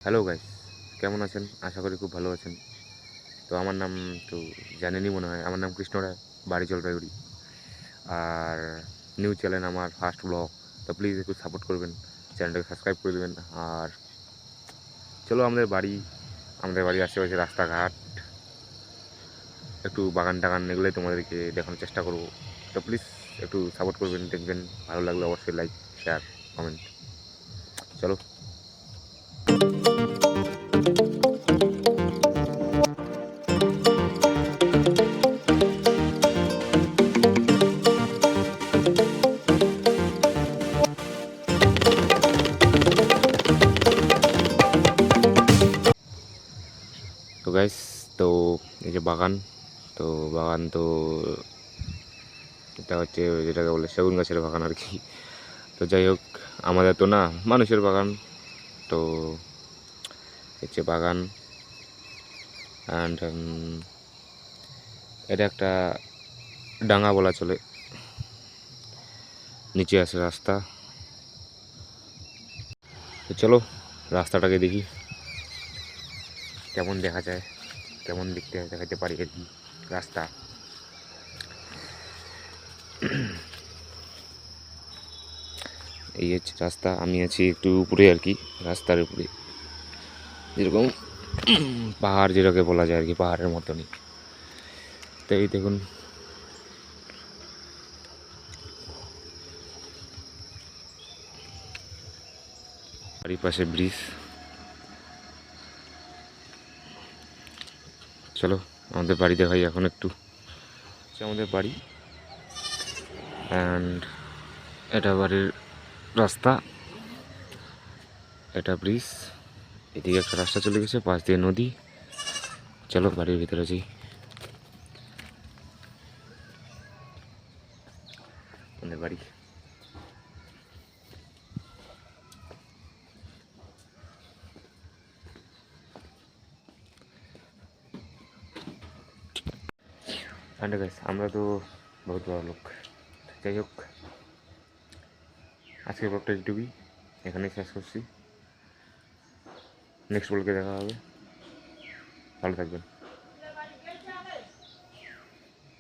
Hello guys, কেমন আছেন? আশা করি খুব ভালো আছেন। তো আমার নাম তো জানেনই মনে হয়। আমার নাম কৃষ্ণ রায়, বাড়ি জলপাইগুড়ি। আর নিউ চ্যানেল আমার ফার্স্ট ব্লগ। তো প্লিজ একটু সাপোর্ট করবেন, চ্যানেলটাকে সাবস্ক্রাইব করে দেবেন। আর চলো আমাদের বাড়ির আশেপাশে রাস্তাঘাট, একটু বাগান টাগান এগুলোই তোমাদেরকে দেখানোর চেষ্টা করব। তো প্লিজ একটু সাপোর্ট করবেন, দেখবেন। ভালো লাগলে অবশ্যই লাইক, শেয়ার, কমেন্ট। চলো। তো গাইস, তো এই যে বাগান, তো বাগান তো এটা হচ্ছে যেটাকে বলে সেগুন গাছের বাগান আর কি। তো যাই হোক, আমাদের তো না, মানুষের বাগান। তো হচ্ছে বাগান অ্যান্ড এটা একটা ডাঙা বলা চলে। নিচে আছে রাস্তা। তো চলো রাস্তাটাকে দেখি কেমন দেখা যায়, কেমন দেখাতে পারি আর কি রাস্তা। এই হচ্ছে রাস্তা, আমি আছি একটু উপরে আর কি, রাস্তার উপরে। যেরকম পাহাড় যেটাকে বলা যায় আর কি, পাহাড়ের মতনই। তো এই দেখুন, বাড়ির পাশে ব্রিজ। চলো আমাদের বাড়ি দেখাই এখন একটু। আমাদের বাড়ি অ্যান্ড এটা বাড়ির রাস্তা, এটা ব্রিজ। এদিকে একটা রাস্তা চলে গেছে, পাশ দিয়ে নদী। চলো বাড়ির ভিতরে যাই। আমাদের বাড়ি। অ্যান্ড গাইস, আমরা তো বহুত বড় লোক। যাই হোক, আজকের ব্লগটা এইটুকুই, এখানেই শেষ করছি। নেক্সট ব্লগে দেখা হবে। ভালো থাকবেন।